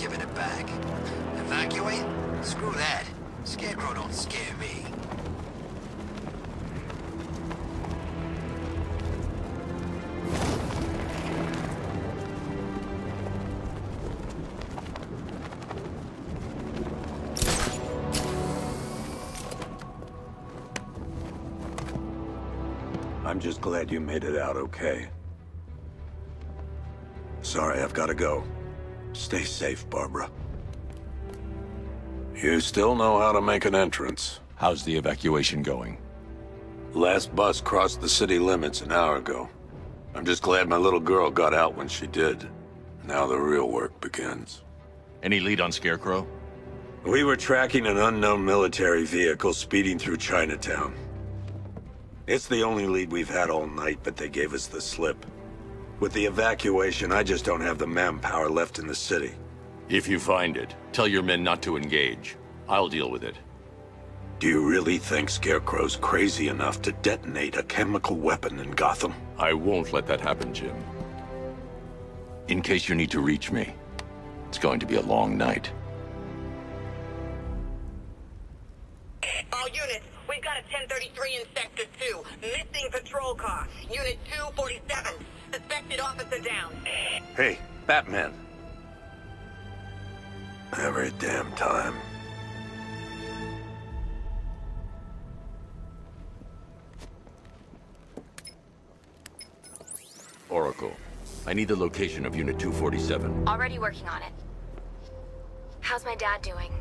giving it back. Evacuate? Screw that. Scarecrow don't scare me. I'm just glad you made it out okay. Sorry, I've got to go. Stay safe, Barbara. You still know how to make an entrance. How's the evacuation going? Last bus crossed the city limits an hour ago. I'm just glad my little girl got out when she did. Now the real work begins. Any lead on Scarecrow? We were tracking an unknown military vehicle speeding through Chinatown. It's the only lead we've had all night, but they gave us the slip. With the evacuation, I just don't have the manpower left in the city. If you find it, tell your men not to engage. I'll deal with it. Do you really think Scarecrow's crazy enough to detonate a chemical weapon in Gotham? I won't let that happen, Jim. In case you need to reach me, it's going to be a long night. All units, we've got a 1033 in Sector 2. Missing patrol car. Unit 247. Suspected officer down. Hey, Batman. Every damn time. Oracle, I need the location of Unit 247. Already working on it. How's my dad doing?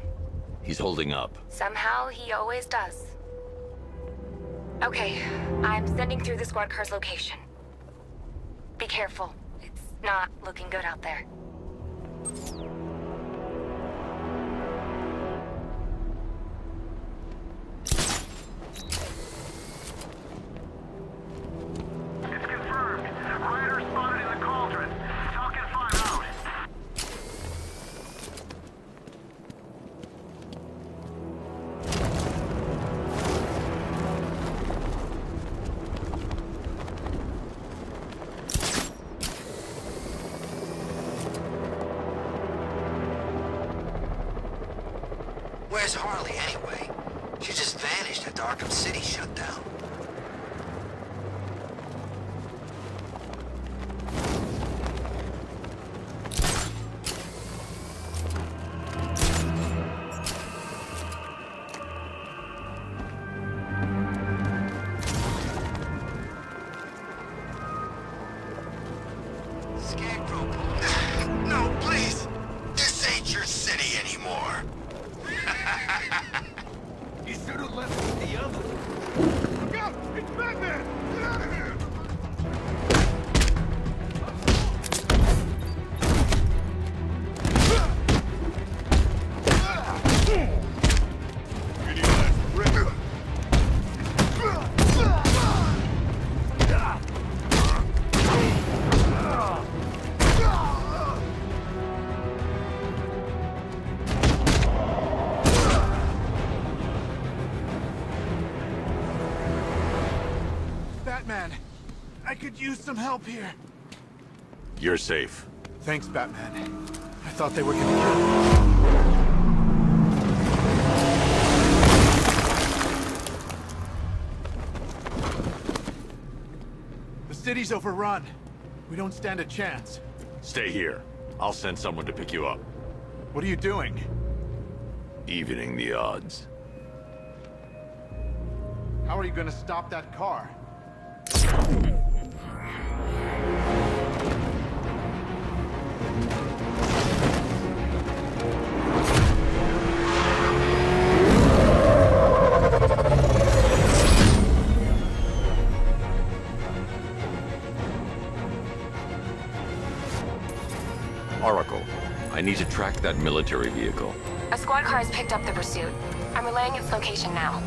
He's holding up. Somehow, he always does. Okay, I'm sending through the squad car's location. Be careful. It's not looking good out there. It's confirmed. Rider spotted in the cauldron. Talk and find out. Where's Harley, anyway? She just vanished after Arkham City shut down. Scarecrow. No, please! This ain't your city anymore. You should have left with the others. Look out! It's Batman! Get out of here! Any last breath? Batman, I could use some help here. You're safe. Thanks, Batman. I thought they were gonna kill me. The city's overrun. We don't stand a chance. Stay here. I'll send someone to pick you up. What are you doing? Evening the odds. How are you gonna stop that car? Oracle, I need to track that military vehicle. A squad car has picked up the pursuit. I'm relaying its location now.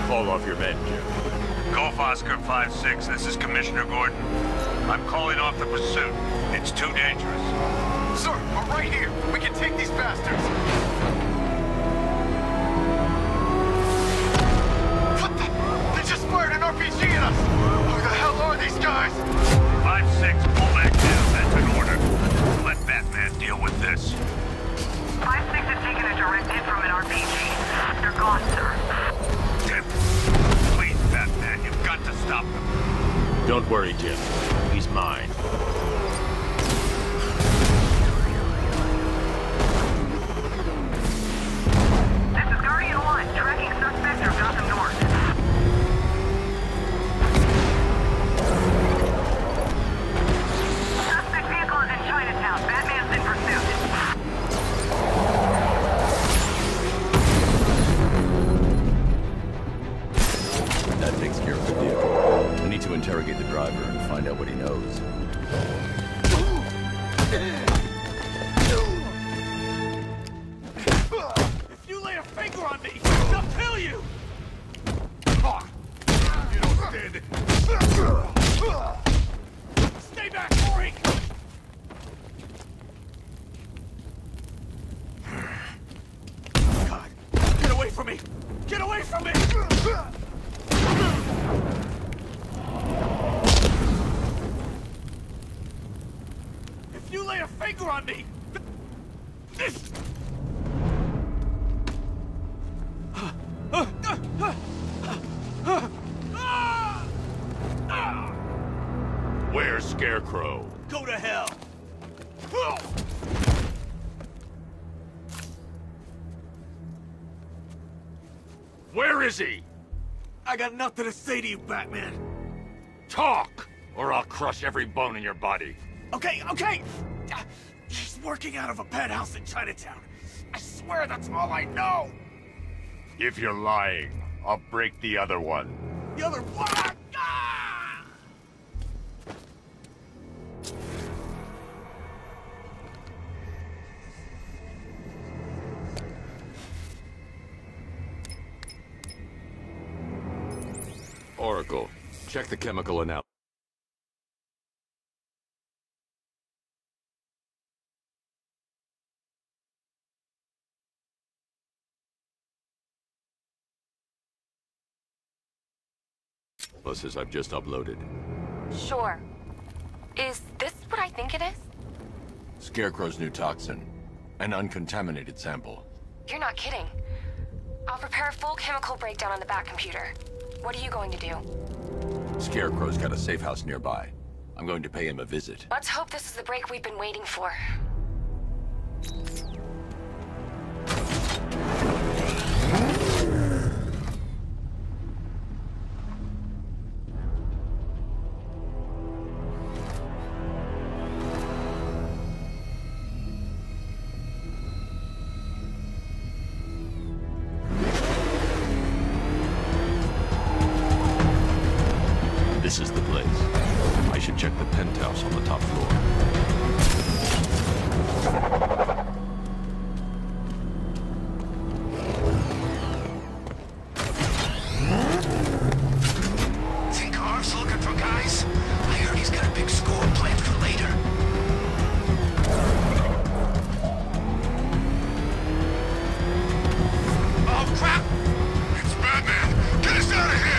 Call off your men, Jim. Golf Oscar 5-6, this is Commissioner Gordon. I'm calling off the pursuit. It's too dangerous. Sir, we're right here. We can take these bastards. Don't worry, Jim. He's mine. This is Guardian 1, tracking suspect through Gotham North. Suspect vehicle is in Chinatown. Batman's in pursuit. That takes care of the vehicle. I need to interrogate the driver and find out what he knows. If you lay a finger on me, they'll kill you! You don't stand it. Stay back, freak! God, get away from me! Get away from me! If you lay a finger on me! Where's Scarecrow? Go to hell! Where is he? I got nothing to say to you, Batman. Talk, or I'll crush every bone in your body. Okay, okay! He's working out of a penthouse in Chinatown. I swear that's all I know! If you're lying, I'll break the other one. The other one! Ah! Oracle, check the chemical analysis. I've just uploaded. Sure. Is this what I think it is? Scarecrow's new toxin. An uncontaminated sample. You're not kidding. I'll prepare a full chemical breakdown on the back computer. What are you going to do? Scarecrow's got a safe house nearby. I'm going to pay him a visit. Let's hope this is the break we've been waiting for. This is the place. I should check the penthouse on the top floor. Think Harv's looking for guys? I heard he's got a big score planned for later. Oh, crap! It's Batman! Get us out of here!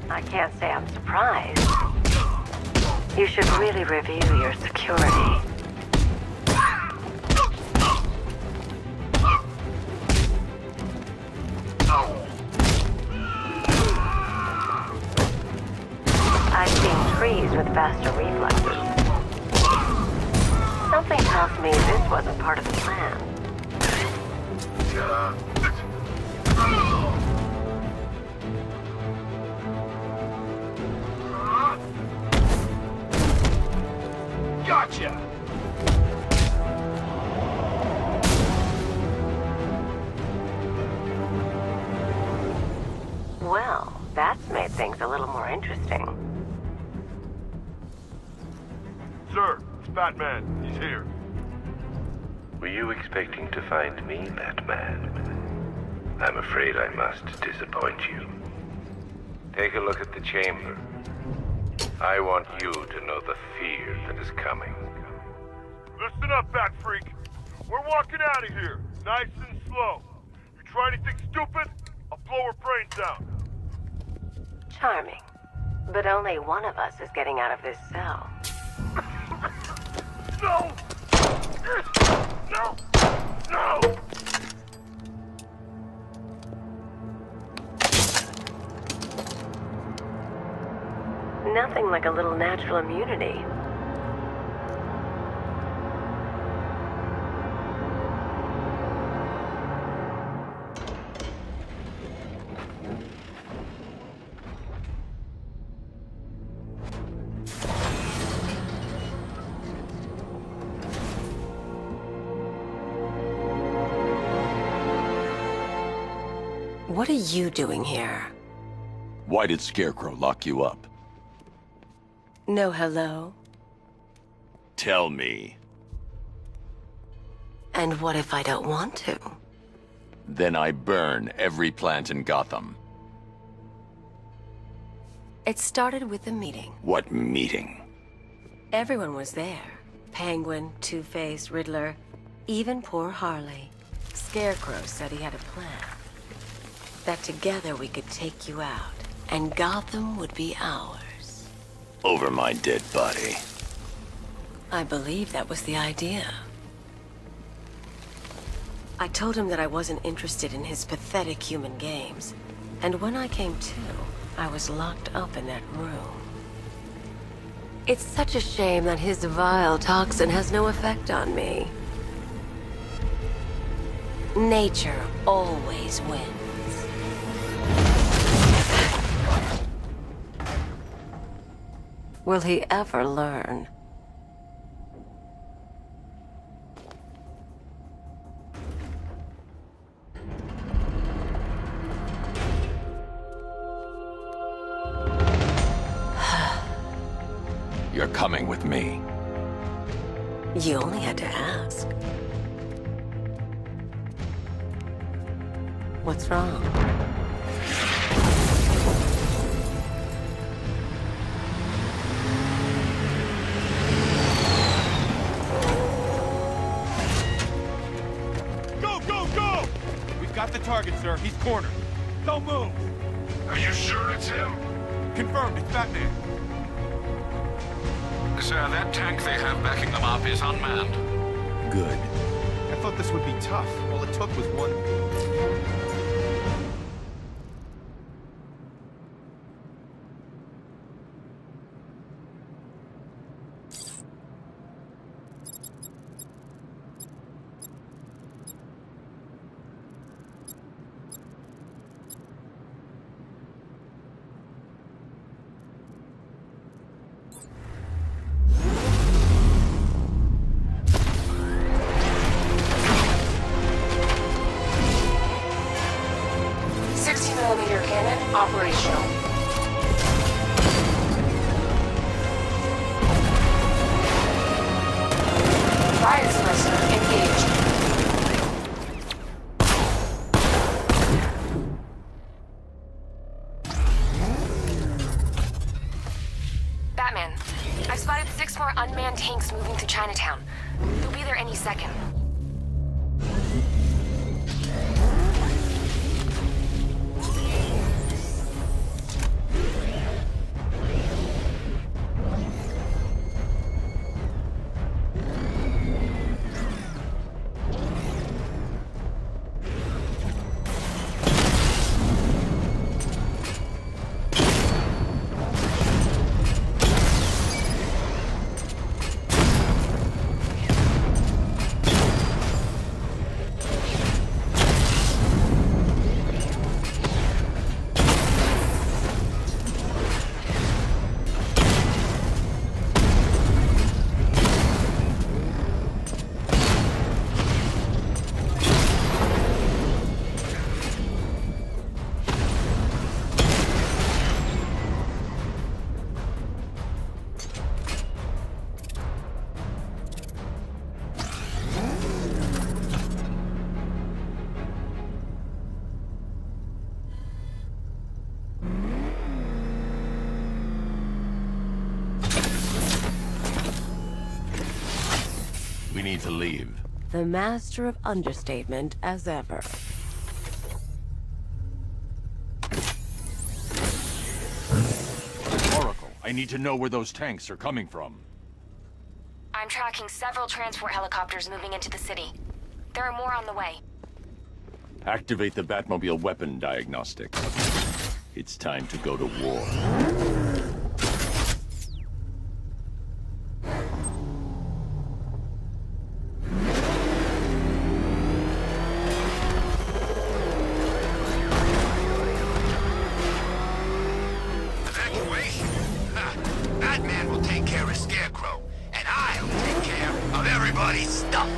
I can't say I'm surprised. You should really review your security. I've seen trees with faster reflexes. Something tells me this wasn't part of the plan. Gotcha! little more interesting. Sir, it's Batman. He's here. Were you expecting to find me, Batman? I'm afraid I must disappoint you. Take a look at the chamber. I want you to know the fear that is coming. Listen up, Bat Freak. We're walking out of here, nice and slow. You try anything stupid, I'll blow her brains out. Charming. But only one of us is getting out of this cell. No! No! No! Nothing like a little natural immunity. What are you doing here? Why did Scarecrow lock you up? No hello? Tell me. And what if I don't want to? Then I burn every plant in Gotham. It started with a meeting. What meeting? Everyone was there. Penguin, Two-Face, Riddler, even poor Harley. Scarecrow said he had a plan. That together we could take you out, and Gotham would be ours. Over my dead body. I believe that was the idea. I told him that I wasn't interested in his pathetic human games, and when I came to, I was locked up in that room. It's such a shame that his vile toxin has no effect on me. Nature always wins. Will he ever learn? You're coming with me. You only had to ask. What's wrong? Got the target, sir. He's cornered. Don't move. Are you sure it's him? Confirmed. It's Batman. Sir, that tank they have backing them up is unmanned. Good. I thought this would be tough. All it took was one... Operational. Fire suppressor engaged. Batman, I've spotted 6 more unmanned tanks moving through Chinatown. They'll be there any second. We need to leave. The master of understatement as ever. Oracle, I need to know where those tanks are coming from. I'm tracking several transport helicopters moving into the city. There are more on the way. Activate the Batmobile weapon diagnostics. It's time to go to war. Evacuation? Ha! Batman will take care of Scarecrow, and I'll take care of everybody's stuff.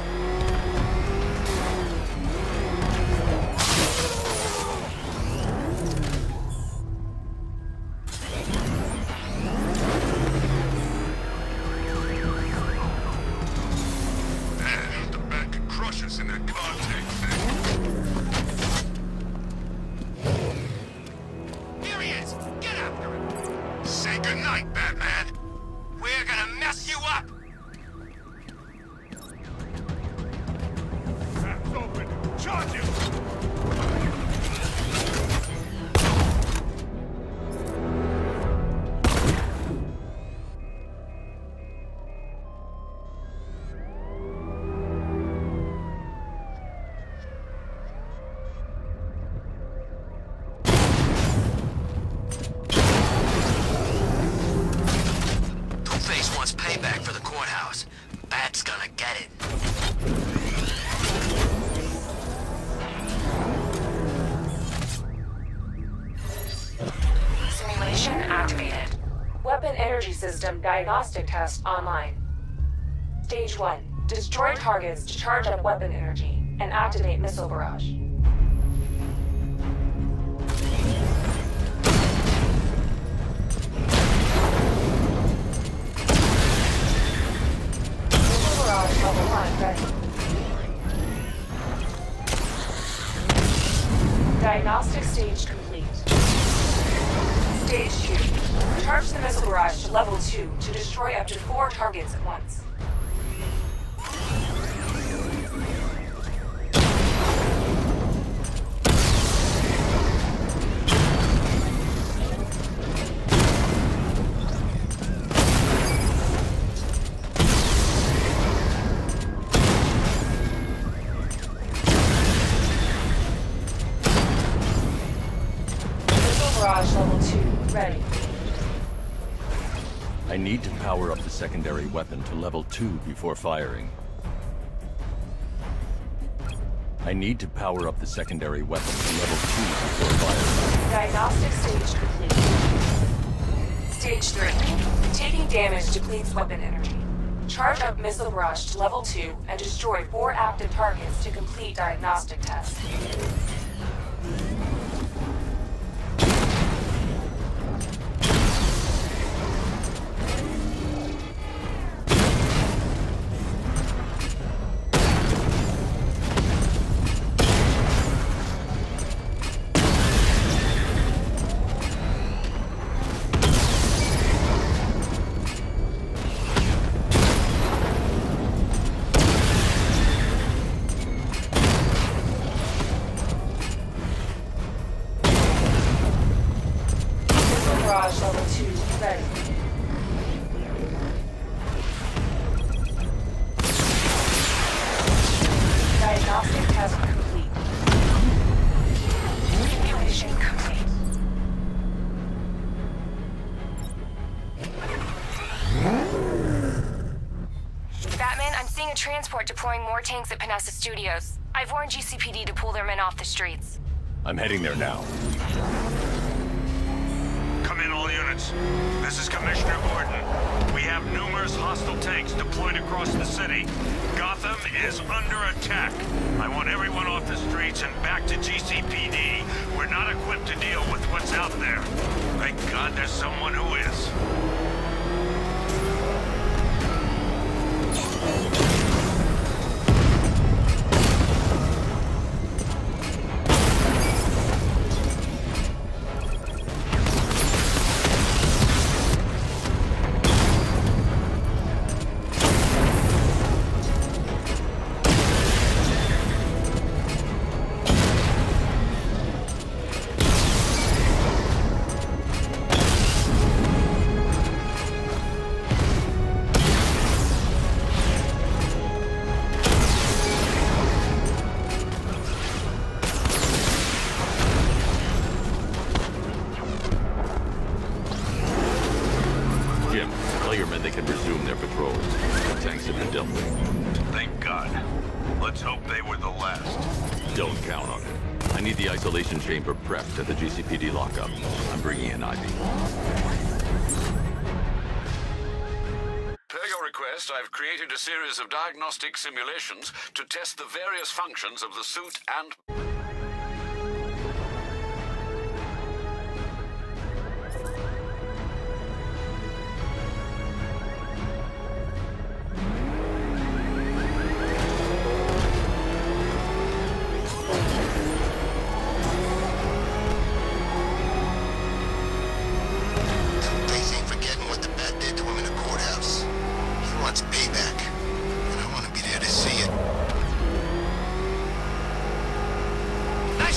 Payback for the courthouse. Bat's gonna get it. Simulation activated. Weapon energy system diagnostic test online. Stage 1. Destroy targets to charge up weapon energy and activate missile barrage. Level 1 ready. Diagnostic stage complete. Stage 2. Charge the missile barrage to level 2 to destroy up to 4 targets at once. Barrage level 2 ready. I need to power up the secondary weapon to level 2 before firing. I need to power up the secondary weapon to level 2 before firing. Diagnostic stage complete. Stage 3. Taking damage depletes weapon energy. Charge up missile barrage to level 2 and destroy 4 active targets to complete diagnostic test. Barrage level 2 ready. Diagnostic test complete. Simulation complete. Batman, I'm seeing a transport deploying more tanks at Panessa Studios. I've warned GCPD to pull their men off the streets. I'm heading there now. Come in, all units. This is Commissioner Gordon. We have numerous hostile tanks deployed across the city. Gotham is under attack. I want everyone off the streets and back to GCPD. We're not equipped to deal with what's out there. Thank God there's someone who is. The tanks have been dealt with. Thank God. Let's hope they were the last. Don't count on it. I need the isolation chamber prepped at the GCPD lockup. I'm bringing in Ivy. Per your request, I've created a series of diagnostic simulations to test the various functions of the suit and...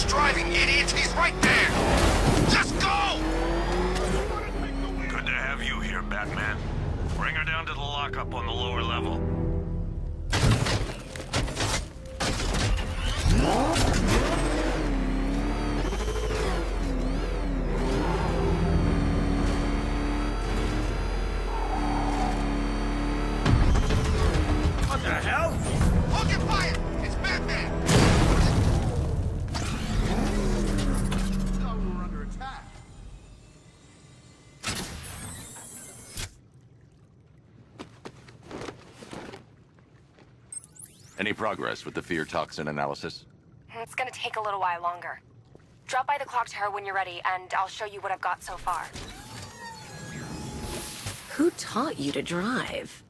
Driving, idiot! He's right there! Just go! Good to have you here, Batman. Bring her down to the lockup on the lower level. What the hell? Hold your fire! It's Batman! Any progress with the fear toxin analysis? It's gonna take a little while longer. Drop by the clock tower when you're ready, and I'll show you what I've got so far. Who taught you to drive?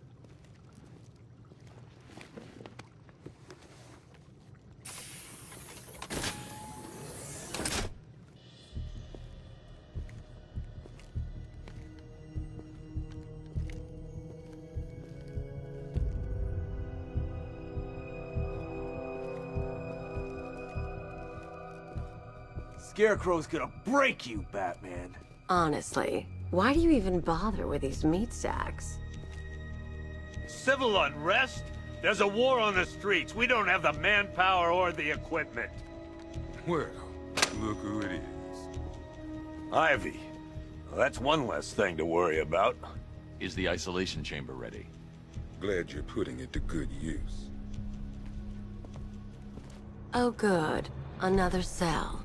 Scarecrow's gonna break you, Batman. Honestly, why do you even bother with these meat sacks? Civil unrest? There's a war on the streets. We don't have the manpower or the equipment. Well, look who it is. Ivy. Well, that's one less thing to worry about. Is the isolation chamber ready? Glad you're putting it to good use. Oh good, another cell.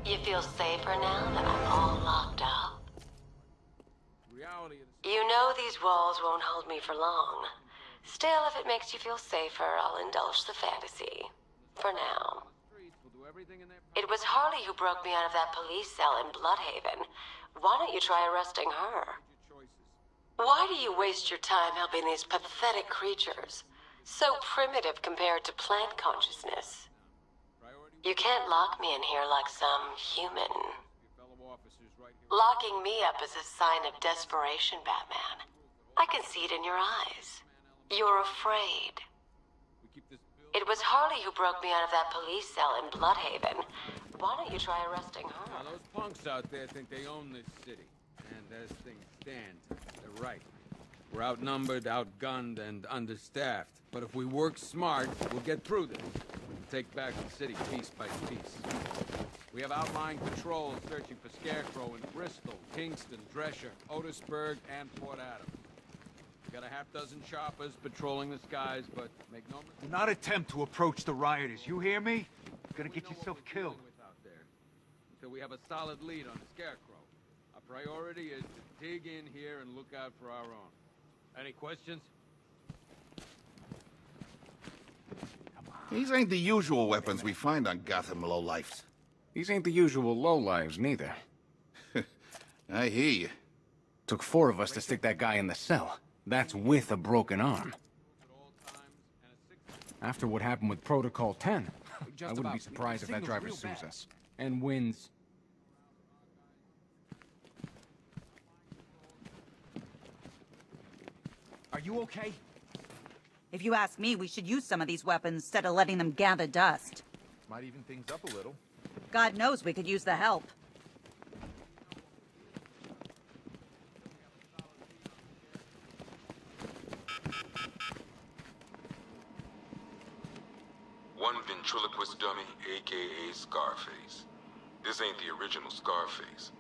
You feel safer now that I'm all locked up? You know these walls won't hold me for long. Still, if it makes you feel safer, I'll indulge the fantasy. For now. It was Harley who broke me out of that police cell in Bloodhaven. Why don't you try arresting her? Why do you waste your time helping these pathetic creatures? So primitive compared to plant consciousness. You can't lock me in here like some human. Locking me up is a sign of desperation, Batman. I can see it in your eyes. You're afraid. It was Harley who broke me out of that police cell in Bloodhaven. Why don't you try arresting her? Now, those punks out there think they own this city. And as things stand, they're right. We're outnumbered, outgunned, and understaffed. But if we work smart, we'll get through this. We'll take back the city piece by piece. We have outlying patrols searching for Scarecrow in Bristol, Kingston, Drescher, Otisburg, and Port Adams. We got a half-dozen choppers patrolling the skies, but make no mistake. Do not attempt to approach the rioters, you hear me? You're gonna get yourself killed. Out there. Until we have a solid lead on the Scarecrow. Our priority is to dig in here and look out for our own. Any questions? These ain't the usual weapons we find on Gotham lowlifes. These ain't the usual lowlives, neither. I hear you. Took 4 of us to stick that guy in the cell. That's with a broken arm. After what happened with Protocol 10, I wouldn't be surprised if that driver sues us. And wins. Are you okay? If you ask me, we should use some of these weapons instead of letting them gather dust. Might even things up a little. God knows we could use the help. One ventriloquist dummy, aka Scarface. This ain't the original Scarface.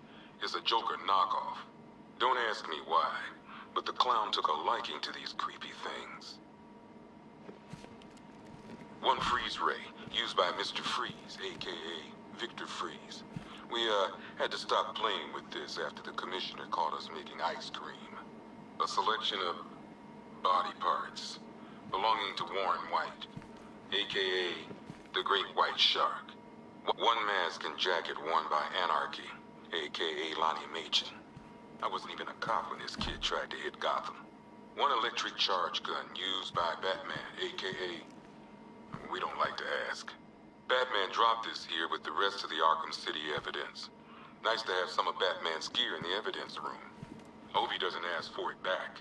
It's a Joker knockoff. Don't ask me why, but the clown took a liking to these creepy things. One freeze ray, used by Mr. Freeze, aka Victor Freeze. We, had to stop playing with this after the commissioner caught us making ice cream. A selection of body parts belonging to Warren White, aka the Great White Shark. One mask and jacket worn by Anarchy, aka Lonnie Machin. I wasn't even a cop when this kid tried to hit Gotham. One electric charge gun used by Batman, aka... we don't like to ask. Batman dropped this here with the rest of the Arkham City evidence. Nice to have some of Batman's gear in the evidence room. Hope he doesn't ask for it back.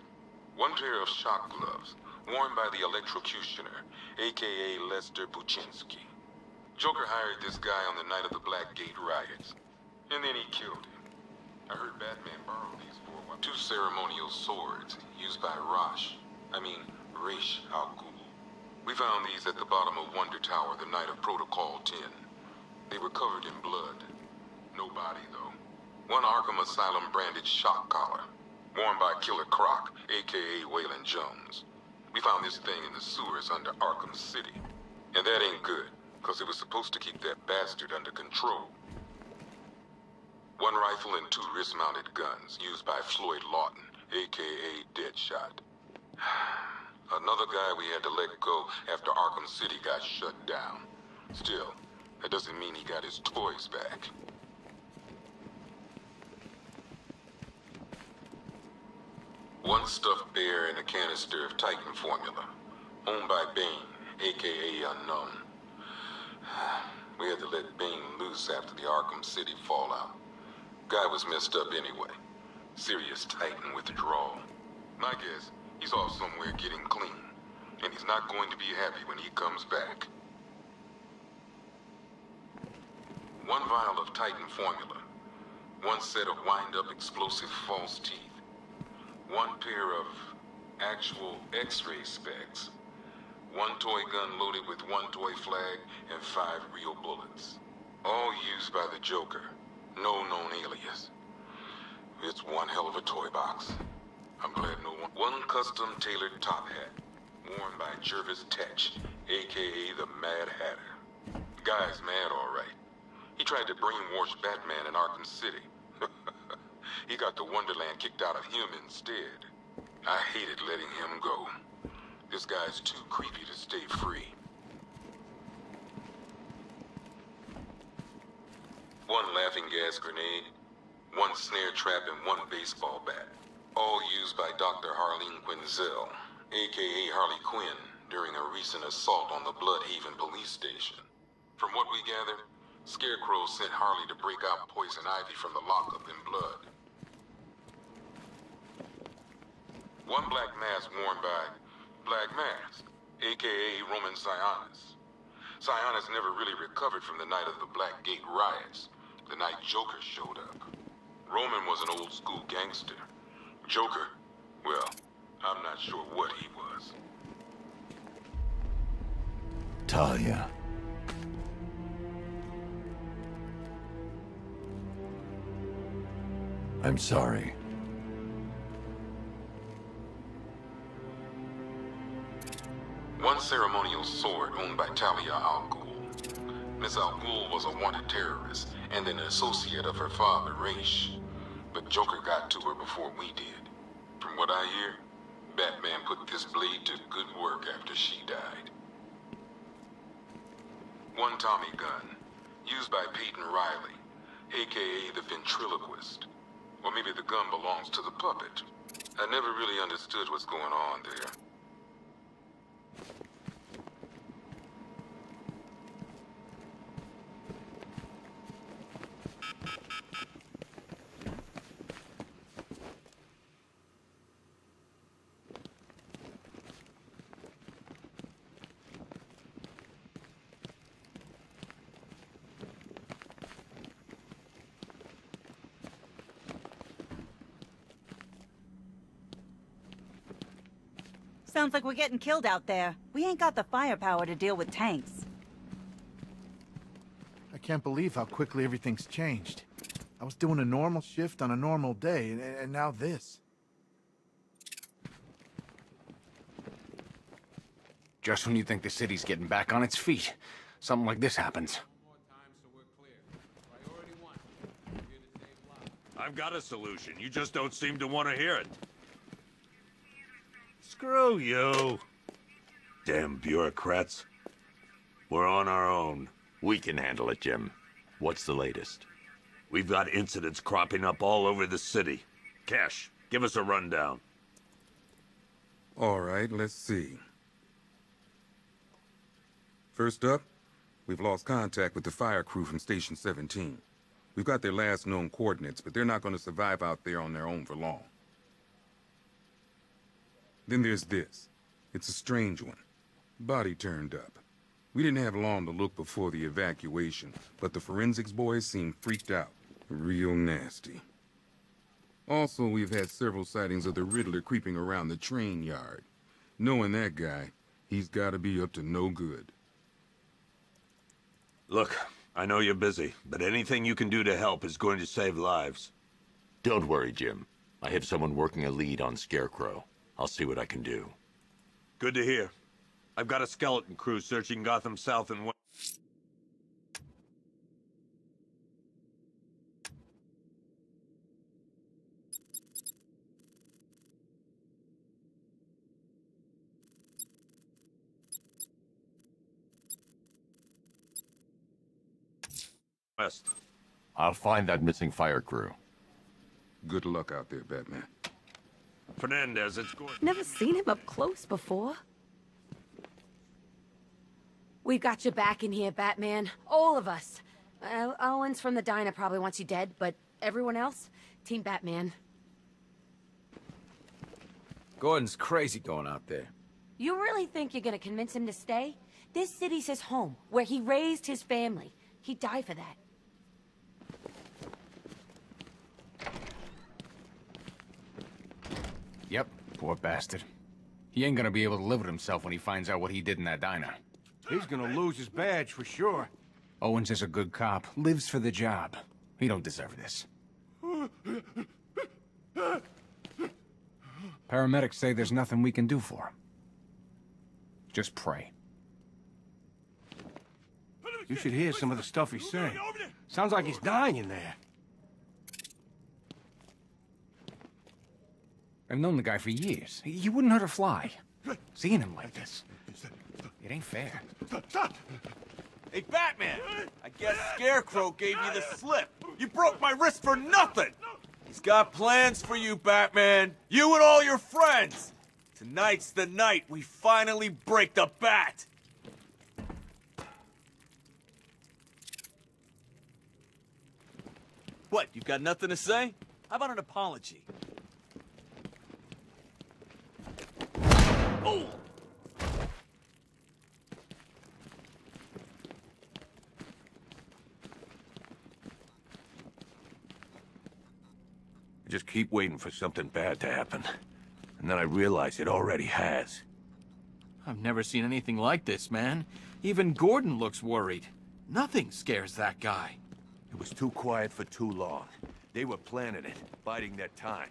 One pair of shock gloves, worn by the electrocutioner, aka Lester Buczynski. Joker hired this guy on the night of the Blackgate riots, and then he killed him. I heard Batman borrow these for two ceremonial swords used by Ra's al Ghul. We found these at the bottom of Wonder Tower the night of Protocol 10. They were covered in blood. No body, though. One Arkham Asylum branded shock collar, worn by Killer Croc, aka Waylon Jones. We found this thing in the sewers under Arkham City. And that ain't good, because it was supposed to keep that bastard under control. One rifle and two wrist-mounted guns, used by Floyd Lawton, aka Deadshot. Another guy we had to let go after Arkham City got shut down. Still, that doesn't mean he got his toys back. One stuffed bear and a canister of Titan formula, owned by Bane, aka Unknown. We had to let Bane loose after the Arkham City fallout. Guy was messed up anyway. Serious Titan withdrawal. My guess, he's off somewhere getting clean, and he's not going to be happy when he comes back. One vial of Titan formula, one set of wind-up explosive false teeth, one pair of actual X-ray specs, one toy gun loaded with one toy flag, and 5 real bullets. All used by the Joker. No known alias. It's one hell of a toy box. I'm glad no one... One custom tailored top hat, worn by Jervis Tetch, aka the Mad Hatter. Guy's mad, all right. He tried to brainwash Batman in Arkham City. He got the Wonderland kicked out of him instead. I hated letting him go. This guy's too creepy to stay free. One laughing gas grenade, one snare trap, and one baseball bat. All used by Dr. Harleen Quinzel, aka Harley Quinn, during a recent assault on the Bloodhaven police station. From what we gathered, Scarecrow sent Harley to break out Poison Ivy from the lockup in blood. One black mask worn by Black Mask, aka Roman Sionis. Sionis never really recovered from the night of the Blackgate riots, the night Joker showed up. Roman was an old-school gangster. Joker, well, I'm not sure what he was. Talia. I'm sorry. One ceremonial sword owned by Talia al Ghul. Miss al Ghul was a wanted terrorist and an associate of her father, Ra's. But Joker got to her before we did. From what I hear, Batman put this blade to good work after she died. One Tommy gun, used by Peyton Riley, aka the ventriloquist. Or maybe the gun belongs to the puppet. I never really understood what's going on there. Sounds like we're getting killed out there. We ain't got the firepower to deal with tanks. I can't believe how quickly everything's changed. I was doing a normal shift on a normal day, and now this. Just when you think the city's getting back on its feet, something like this happens. I've got a solution. You just don't seem to want to hear it. Screw you. Damn bureaucrats. We're on our own. We can handle it, Jim. What's the latest? We've got incidents cropping up all over the city. Cash, give us a rundown. All right, let's see. First up, we've lost contact with the fire crew from Station 17. We've got their last known coordinates, but they're not going to survive out there on their own for long. Then there's this. It's a strange one. Body turned up. We didn't have long to look before the evacuation, but the forensics boys seem freaked out. Real nasty. Also, we've had several sightings of the Riddler creeping around the train yard. Knowing that guy, he's gotta be up to no good. Look, I know you're busy, but anything you can do to help is going to save lives. Don't worry, Jim. I have someone working a lead on Scarecrow. I'll see what I can do. Good to hear. I've got a skeleton crew searching Gotham South and West. I'll find that missing fire crew. Good luck out there, Batman. Fernandez, it's going. Never seen him up close before. We've got your back in here, Batman. All of us. Owens from the diner probably wants you dead, but everyone else? Team Batman. Gordon's crazy going out there. You really think you're gonna convince him to stay? This city's his home, where he raised his family. He'd die for that. Yep, poor bastard. He ain't gonna be able to live with himself when he finds out what he did in that diner. He's gonna lose his badge for sure. Owens is a good cop, lives for the job. He don't deserve this. Paramedics say there's nothing we can do for him. Just pray. You should hear some of the stuff he's saying. Sounds like he's dying in there. I've known the guy for years. He wouldn't hurt a fly. Seeing him like this, it ain't fair. Hey, Batman! I guess Scarecrow gave you the slip. You broke my wrist for nothing! He's got plans for you, Batman. You and all your friends. Tonight's the night we finally break the bat. What, you've got nothing to say? How about an apology? Oh! I just keep waiting for something bad to happen. And then I realize it already has. I've never seen anything like this, man. Even Gordon looks worried. Nothing scares that guy. It was too quiet for too long. They were planning it, biding their time.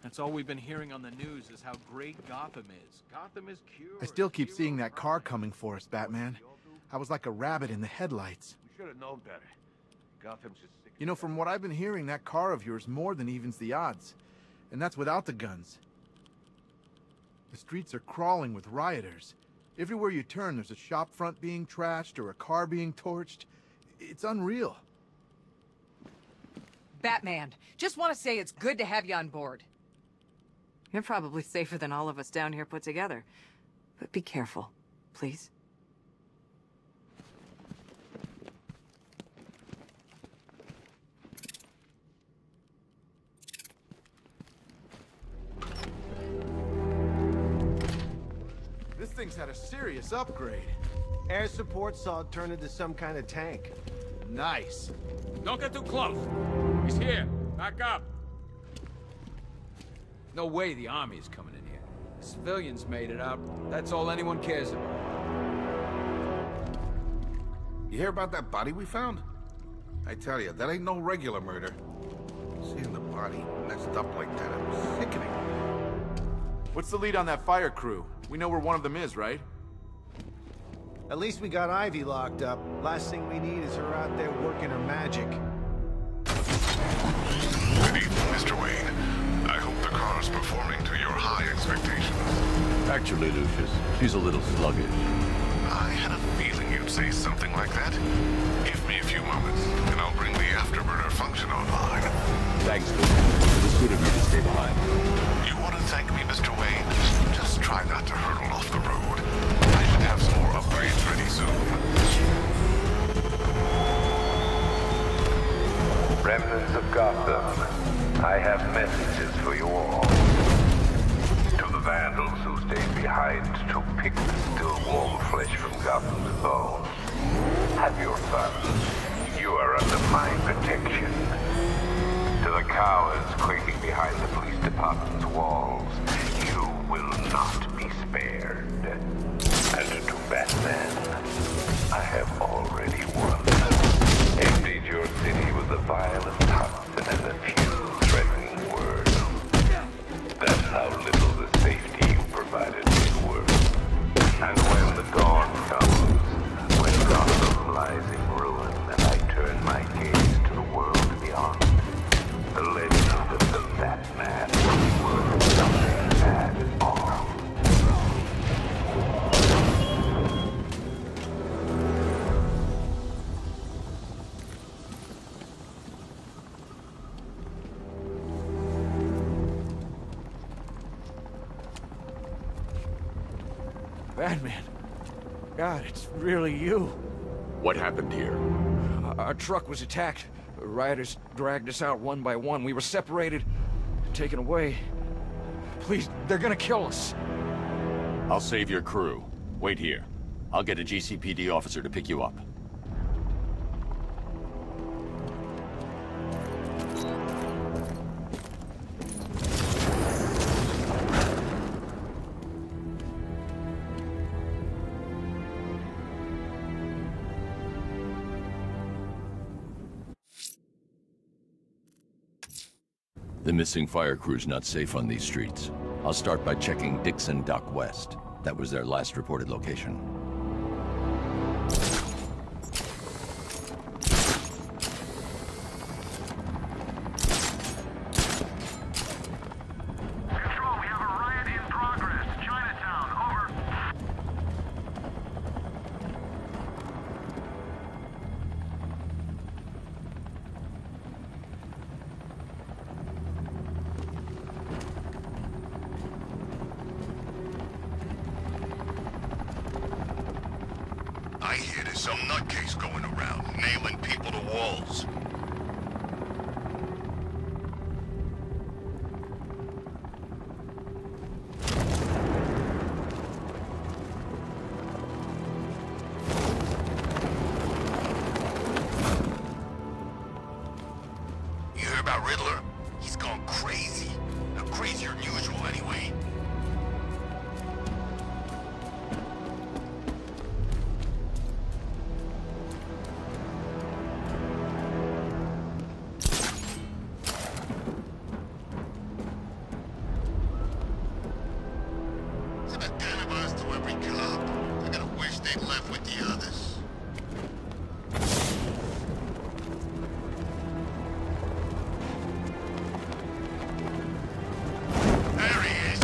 That's all we've been hearing on the news is how great Gotham is. Gotham is cured. I still keep seeing that car coming for us, Batman. I was like a rabbit in the headlights. We should have known better. Gotham's just sick. You know, from what I've been hearing, that car of yours more than evens the odds. And that's without the guns. The streets are crawling with rioters. Everywhere you turn, there's a shop front being trashed or a car being torched. It's unreal. Batman, just want to say it's good to have you on board. You're probably safer than all of us down here put together. But be careful, please. This thing's had a serious upgrade. Air support saw it turn into some kind of tank. Nice. Don't get too close. He's here. Back up. No way the army is coming in here. The civilians made it out. That's all anyone cares about. You hear about that body we found? I tell you, that ain't no regular murder. Seeing the body messed up like that, it was sickening. What's the lead on that fire crew? We know where one of them is, right? At least we got Ivy locked up. Last thing we need is her out there working her magic. Good evening, Mr. Wayne. I hope the car's performing to your high expectations. Actually, Lucius, she's a little sluggish. I had a feeling you'd say something like that. Give me a few moments, and I'll bring the afterburner function online. Thanks, Lucius. It was good of you to stay behind. You want to thank me, Mr. Wayne? Just try not to hurtle off the road. I should have some more upgrades ready soon. Remnants of Gotham, I have messages for you all. To the vandals who stayed behind to pick the still warm flesh from Gotham's bones, have your fun. You are under my protection. To the cowards quaking behind the police department's walls, you will not be spared. And to Batman, I have already won. Emptied your city with the violent toxin and a few threatening words. That's how little the safety you provided me worth. And when the dawn comes, when Gotham lies in ruin, and I turn my gaze to the world beyond, the legend of the Batman will be worth nothing at all. Batman. God, it's really you. What happened here? Our truck was attacked. Rioters dragged us out one by one. We were separated, taken away. Please, they're gonna kill us. I'll save your crew. Wait here. I'll get a GCPD officer to pick you up. The missing fire crew's not safe on these streets. I'll start by checking Dixon Dock West. That was their last reported location. I hear there's some nutcase going around, nailing people to walls. You hear about Riddler? He's gone crazy. Crazier than usual, anyway. Left with the others. There he is.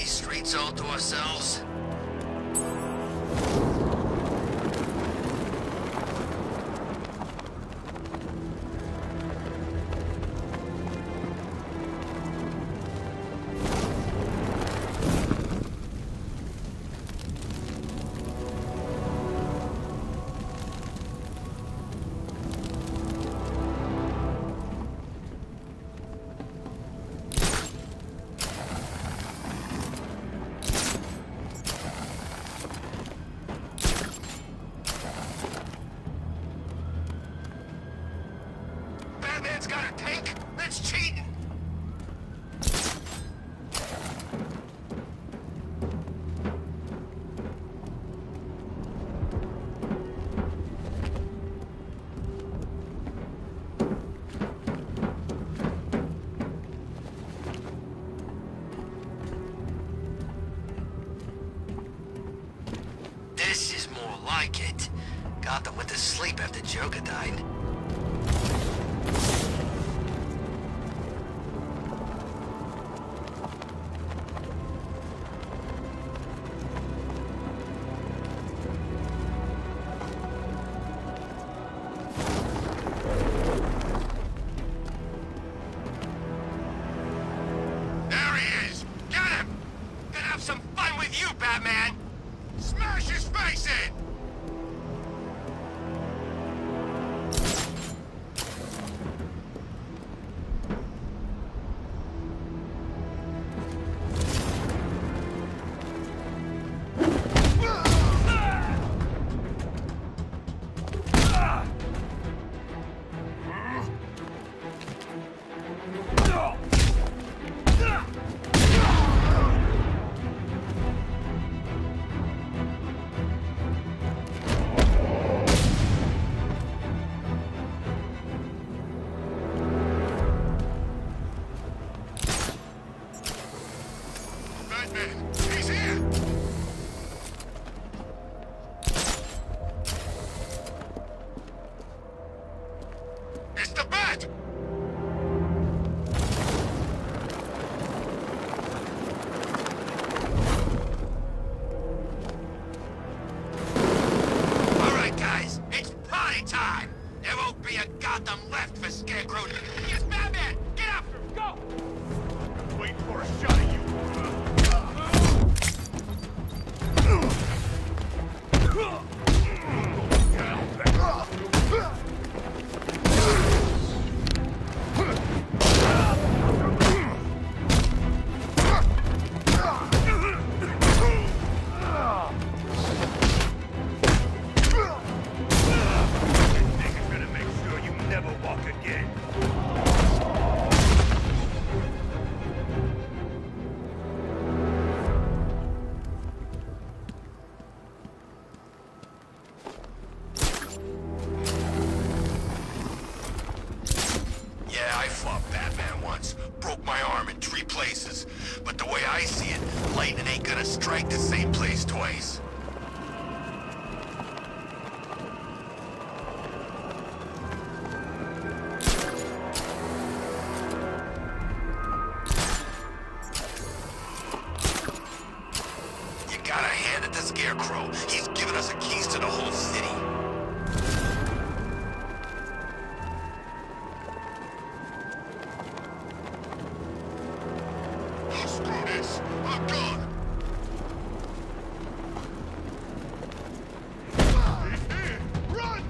these streets all to ourselves? Batman's got a tank? That's cheating! This is more like it. Gotham went to sleep after Joker died. There he is! Get him! Gonna have some fun with you, Batman! Smash his face in! Batman! He's here! It's the Bat! Alright, guys, it's party time! There won't be a Gotham left for Scarecrow. Yes, Batman! Get after him! Go! Wait for a shot of you! I fought Batman once, broke my arm in 3 places. But the way I see it, lightning ain't gonna strike the same place twice. You gotta hand it to Scarecrow. He's given us the keys to the whole city. I'm gone! Run!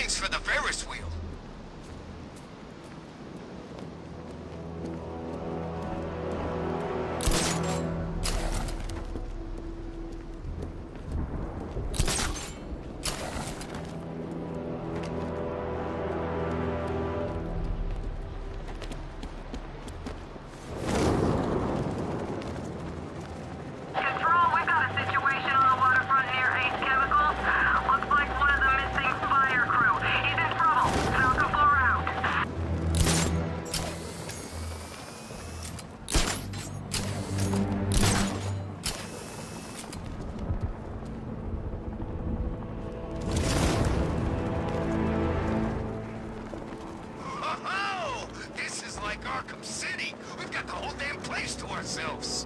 For the Ferris wheel. Like Arkham City. We've got the whole damn place to ourselves.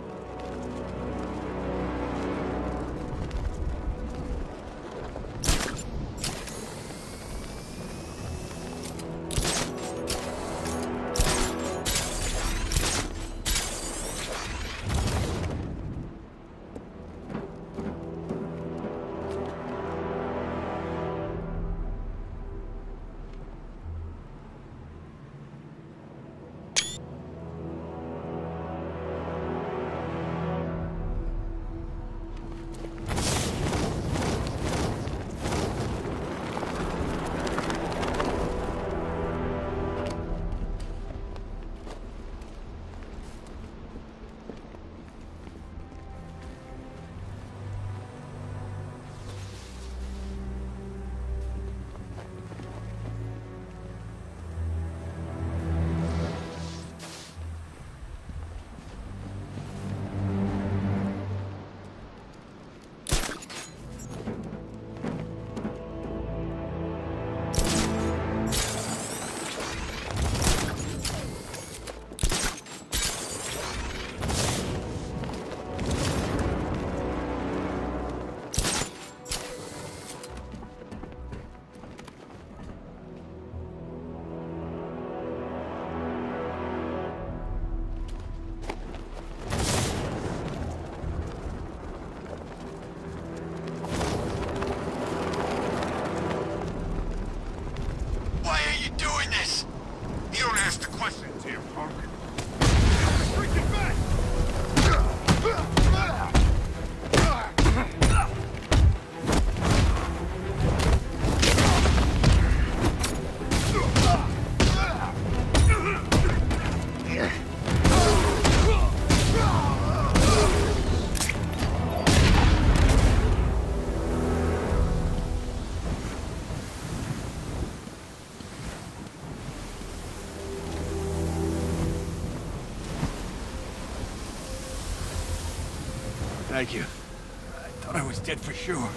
Thank you. I thought I was dead for sure.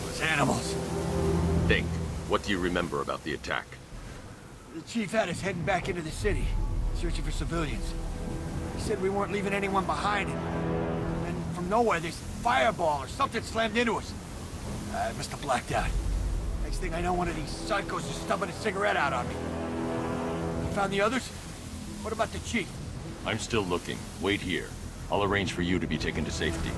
Those animals. Think. What do you remember about the attack? The chief had us heading back into the city, searching for civilians. He said we weren't leaving anyone behind, and then from nowhere this fireball or something slammed into us. I must have blacked out. Next thing I know, one of these psychos is stubbing a cigarette out on me. You found the others? What about the chief? I'm still looking. Wait here. I'll arrange for you to be taken to safety.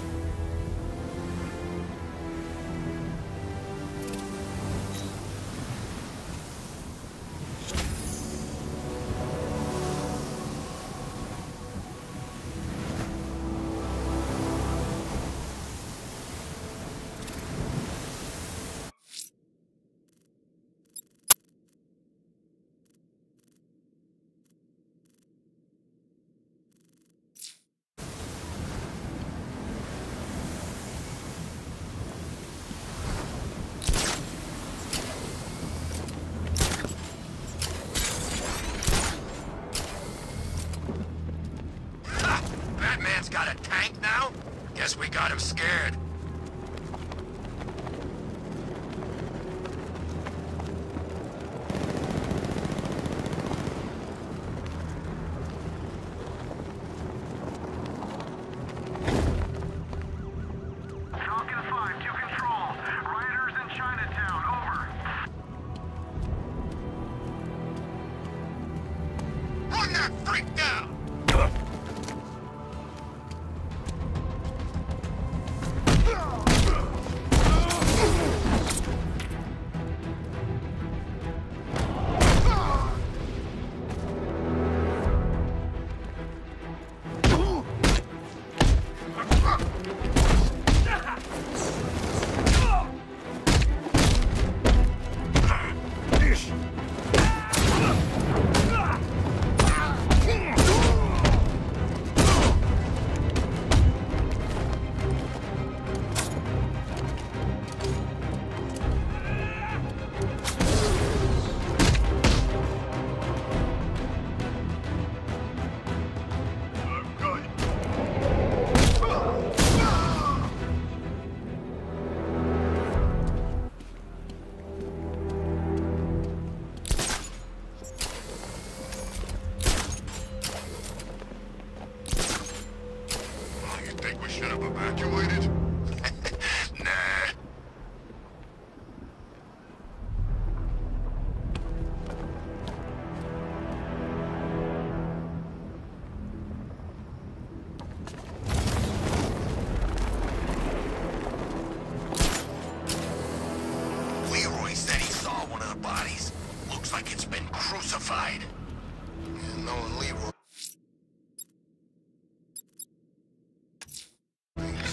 got a tank now? Guess we got him scared.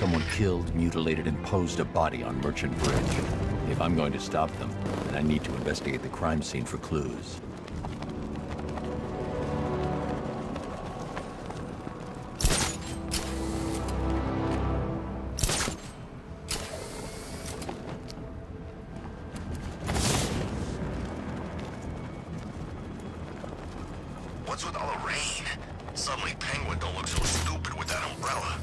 Someone killed, mutilated, and posed a body on Merchant Bridge. If I'm going to stop them, then I need to investigate the crime scene for clues. What's with all the rain? Suddenly Penguin don't look so stupid with that umbrella.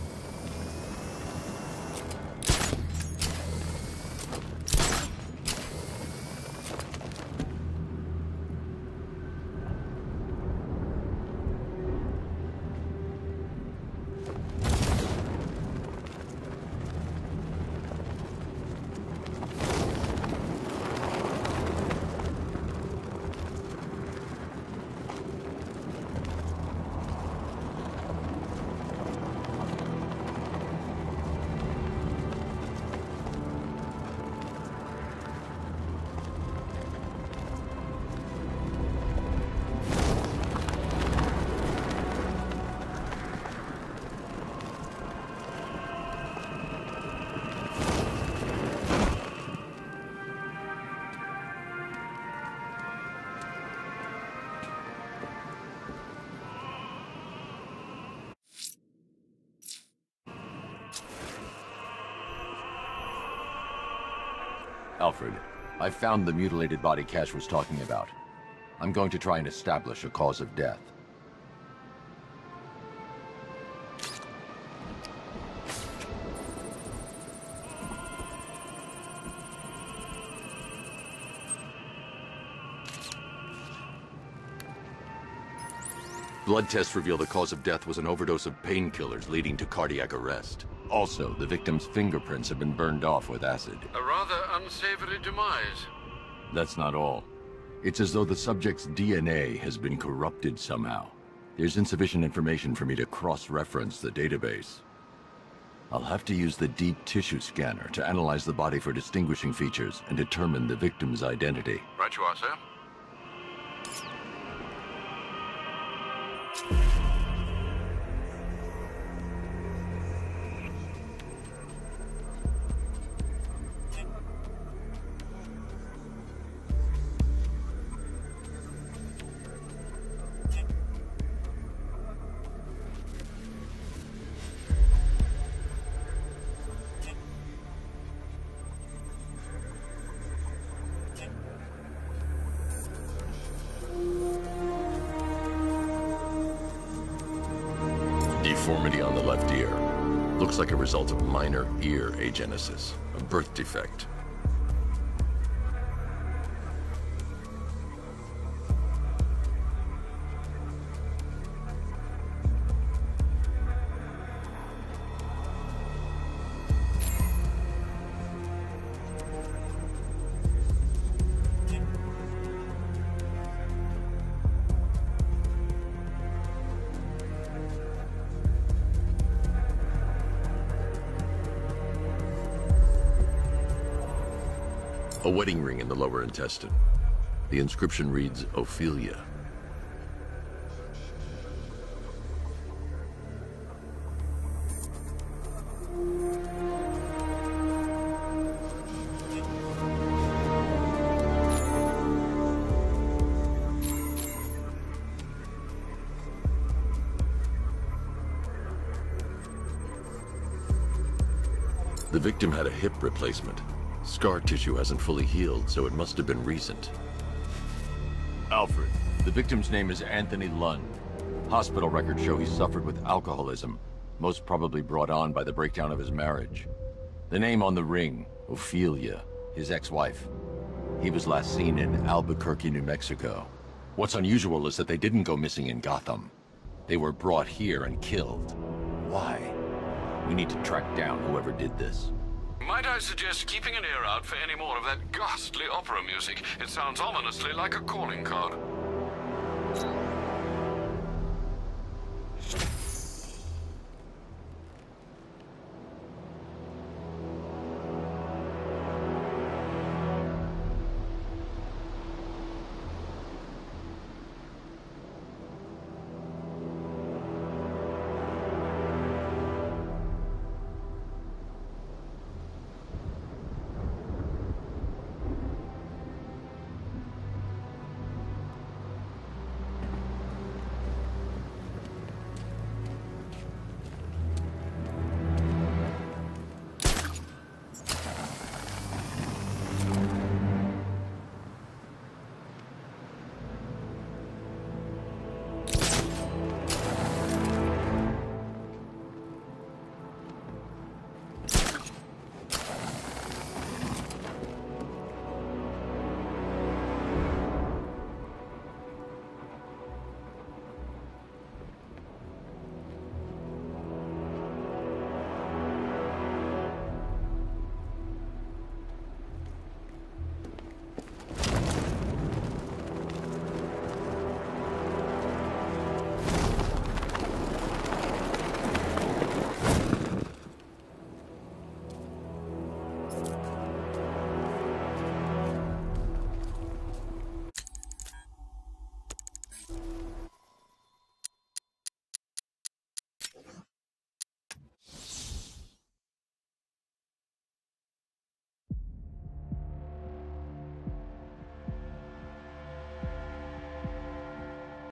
Alfred, I found the mutilated body Cash was talking about. I'm going to try and establish a cause of death. Blood tests reveal the cause of death was an overdose of painkillers leading to cardiac arrest. Also, the victim's fingerprints have been burned off with acid. A rather unsavory demise. That's not all. It's as though the subject's DNA has been corrupted somehow. There's insufficient information for me to cross-reference the database. I'll have to use the deep tissue scanner to analyze the body for distinguishing features and determine the victim's identity. Right you are, sir. deformity on the left ear. Looks like a result of minor ear agenesis, a birth defect. A wedding ring in the lower intestine. The inscription reads, Ophelia. The victim had a hip replacement. Scar tissue hasn't fully healed, so it must have been recent. Alfred. The victim's name is Anthony Lund. Hospital records show he suffered with alcoholism, most probably brought on by the breakdown of his marriage. The name on the ring, Ophelia, his ex-wife. He was last seen in Albuquerque, New Mexico. What's unusual is that they didn't go missing in Gotham. They were brought here and killed. Why? We need to track down whoever did this. Might I suggest keeping an ear out for any more of that ghastly opera music? It sounds ominously like a calling card.